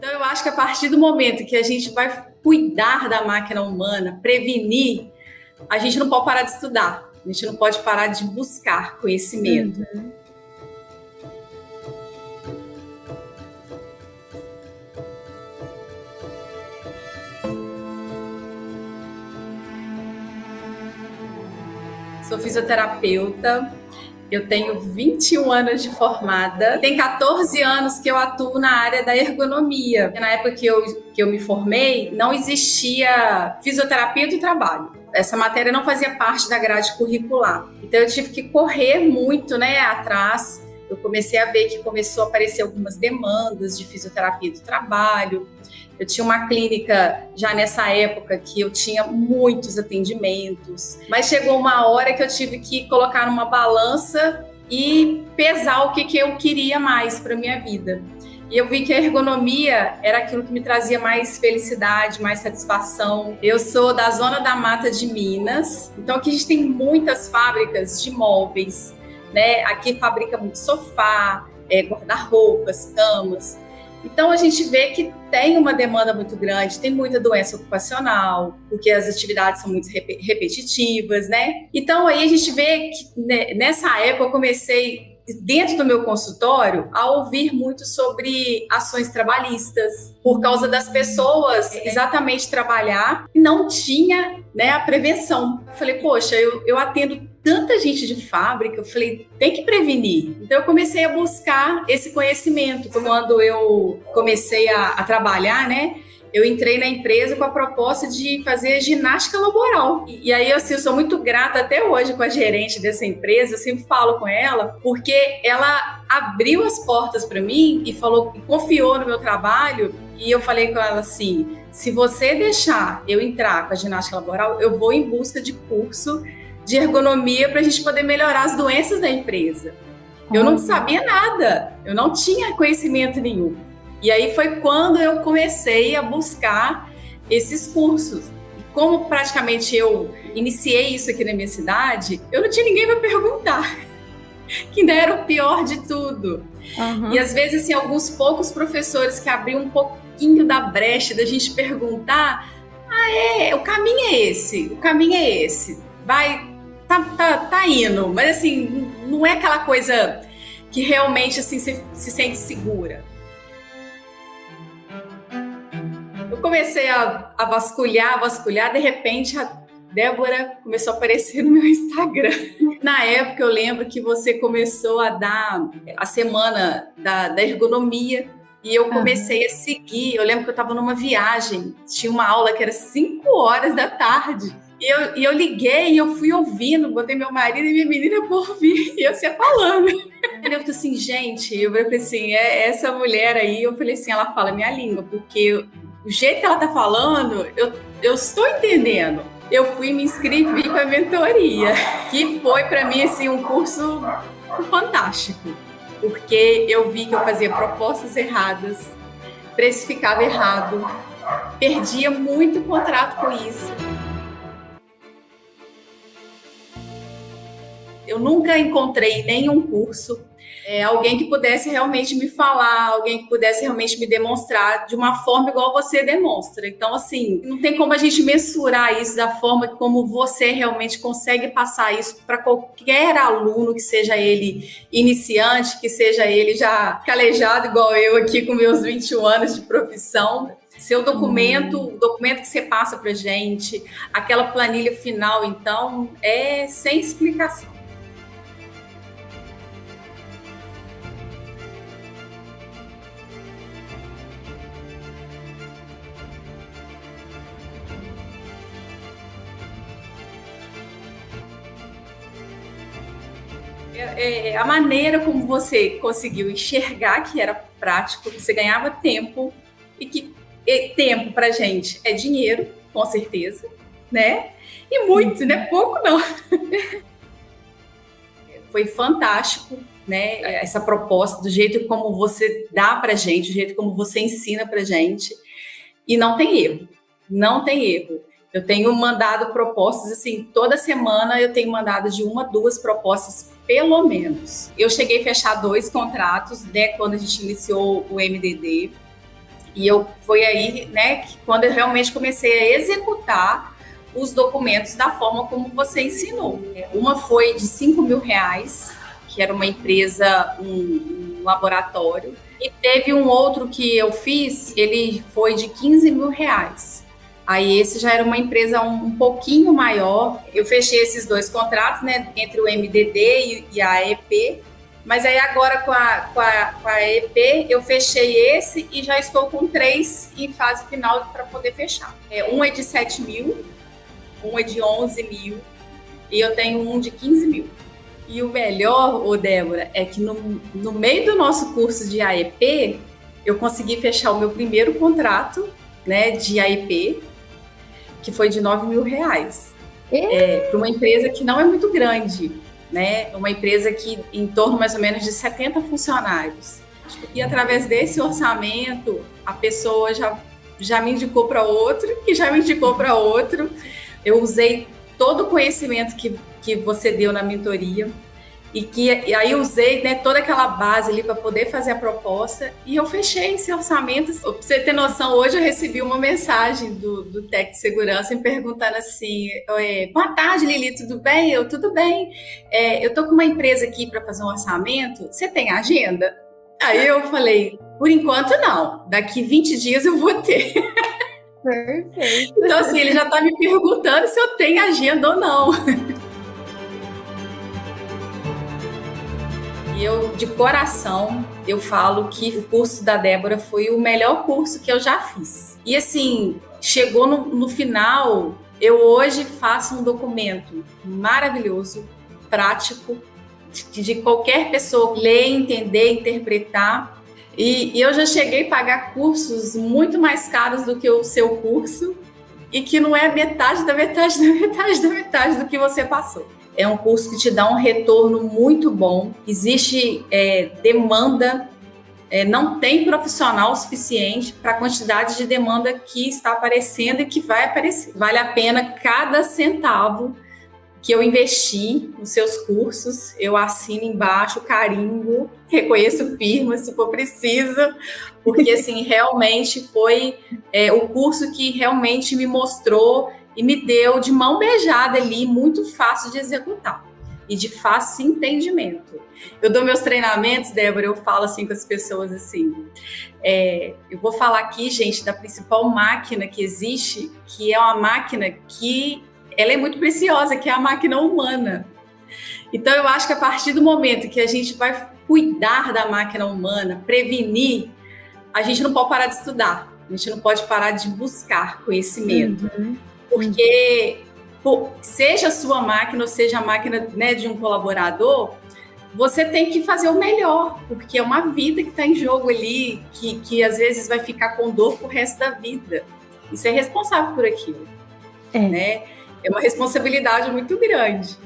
Então, eu acho que a partir do momento que a gente vai cuidar da máquina humana, prevenir, a gente não pode parar de estudar, a gente não pode parar de buscar conhecimento. Sou fisioterapeuta, eu tenho 21 anos de formada, tem 14 anos que eu atuo na área da ergonomia. Na época que eu me formei, não existia fisioterapia do trabalho. Essa matéria não fazia parte da grade curricular. Então eu tive que correr muito, né, atrás. Eu comecei a ver que começou a aparecer algumas demandas de fisioterapia do trabalho. Eu tinha uma clínica já nessa época que eu tinha muitos atendimentos, mas chegou uma hora que eu tive que colocar numa balança e pesar o que eu queria mais para minha vida. E eu vi que a ergonomia era aquilo que me trazia mais felicidade, mais satisfação. Eu sou da Zona da Mata de Minas, então aqui a gente tem muitas fábricas de móveis, né? Aqui fabrica muito sofá, guarda-roupas, camas. Então, a gente vê que tem uma demanda muito grande, tem muita doença ocupacional, porque as atividades são muito repetitivas, né? Então, aí a gente vê que nessa época eu comecei, dentro do meu consultório, a ouvir muito sobre ações trabalhistas, por causa das pessoas exatamente trabalhar e não tinha, né, a prevenção. Eu falei, poxa, eu atendo tanta gente de fábrica, eu falei, tem que prevenir. Então eu comecei a buscar esse conhecimento. Quando eu comecei a trabalhar, né, eu entrei na empresa com a proposta de fazer ginástica laboral. E aí, assim, eu sou muito grata até hoje com a gerente dessa empresa, eu sempre falo com ela, porque ela abriu as portas para mim e falou, confiou no meu trabalho, e eu falei com ela assim, se você deixar eu entrar com a ginástica laboral, eu vou em busca de curso de ergonomia para a gente poder melhorar as doenças da empresa. Eu não sabia nada, eu não tinha conhecimento nenhum. E aí foi quando eu comecei a buscar esses cursos. E como praticamente eu iniciei isso aqui na minha cidade, eu não tinha ninguém para perguntar, que ainda era o pior de tudo. E às vezes, assim, alguns poucos professores que abriam um pouquinho da brecha da gente perguntar, o caminho é esse, vai... Tá indo, mas assim, não é aquela coisa que realmente assim, se sente segura. Eu comecei a vasculhar, de repente a Débora começou a aparecer no meu Instagram. Na época eu lembro que você começou a dar a semana da ergonomia e eu comecei a seguir. Eu lembro que eu estava numa viagem, tinha uma aula que era 5 horas da tarde. E eu liguei e eu fui ouvindo, botei meu marido e minha menina por ouvir, e eu ia falando. Eu falei assim, gente, eu falei assim, essa mulher aí, eu falei assim, ela fala minha língua, porque o jeito que ela tá falando, eu estou entendendo. Eu fui me inscrevi com a mentoria, que foi para mim assim, um curso fantástico, porque eu vi que eu fazia propostas erradas, precificava errado, perdia muito contrato com isso. Eu nunca encontrei nenhum curso, alguém que pudesse realmente me falar, alguém que pudesse realmente me demonstrar de uma forma igual você demonstra. Então, assim, não tem como a gente mensurar isso da forma como você realmente consegue passar isso para qualquer aluno, que seja ele iniciante, que seja ele já calejado igual eu aqui com meus 21 anos de profissão. Seu documento, o documento que você passa para gente, aquela planilha final, então, é sem explicação. A maneira como você conseguiu enxergar que era prático, que você ganhava tempo, e que tempo pra gente é dinheiro, com certeza, né? E muito, né? Pouco não. Foi fantástico, né? Essa proposta, do jeito como você dá pra gente, do jeito como você ensina pra gente, e não tem erro, não tem erro. Eu tenho mandado propostas, assim, toda semana eu tenho mandado de 1 a 2 propostas, pelo menos. Eu cheguei a fechar 2 contratos, né, quando a gente iniciou o MDD, E foi aí, né, que quando eu realmente comecei a executar os documentos da forma como você ensinou. Uma foi de R$ 5.000, que era uma empresa, um laboratório. E teve um outro que eu fiz, ele foi de R$ 15.000. Aí esse já era uma empresa um pouquinho maior. Eu fechei esses 2 contratos, né, entre o MDD e a EP. Mas aí agora com a EP eu fechei esse e já estou com 3 em fase final para poder fechar. Um é de 7.000, um é de 11.000 e eu tenho um de 15.000. E o melhor, Débora, é que no meio do nosso curso de AEP, eu consegui fechar o meu primeiro contrato, né, de AEP, que foi de R$ 9.000. Para uma empresa que não é muito grande, né? Uma empresa que em torno mais ou menos de 70 funcionários. E através desse orçamento, a pessoa já me indicou para outro, que já me indicou para outro. Eu usei todo o conhecimento que você deu na mentoria e aí usei, né, toda aquela base ali para poder fazer a proposta e eu fechei esse orçamento. Para você ter noção, hoje eu recebi uma mensagem do Tec de Segurança me perguntando assim: boa tarde, Lili, tudo bem? Tudo bem. Eu tô com uma empresa aqui para fazer um orçamento, você tem agenda? Aí eu falei, por enquanto não, daqui 20 dias eu vou ter. Perfeito. Então assim, ele já está me perguntando se eu tenho agenda ou não. E eu, de coração, eu falo que o curso da Débora foi o melhor curso que eu já fiz. E assim, chegou no final, eu hoje faço um documento maravilhoso, prático, de qualquer pessoa ler, entender, interpretar. E eu já cheguei a pagar cursos muito mais caros do que o seu curso e que não é metade da metade da metade da metade do que você passou. É um curso que te dá um retorno muito bom. Existe demanda, não tem profissional suficiente para a quantidade de demanda que está aparecendo e que vai aparecer. Vale a pena cada centavo que eu investi nos seus cursos. Eu assino embaixo, carimbo, reconheço firma se for preciso, porque assim, realmente foi o curso que realmente me mostrou e me deu de mão beijada ali, muito fácil de executar e de fácil entendimento. Eu dou meus treinamentos, Débora, eu falo assim com as pessoas assim, eu vou falar aqui, gente, da principal máquina que existe, que é uma máquina que ela é muito preciosa, que é a máquina humana. Então eu acho que a partir do momento que a gente vai cuidar da máquina humana, prevenir, a gente não pode parar de estudar, a gente não pode parar de buscar conhecimento. Porque seja a sua máquina ou seja a máquina, né, de um colaborador, você tem que fazer o melhor, porque é uma vida que está em jogo ali, que às vezes vai ficar com dor pro resto da vida. E você é responsável por aquilo, né? É uma responsabilidade muito grande.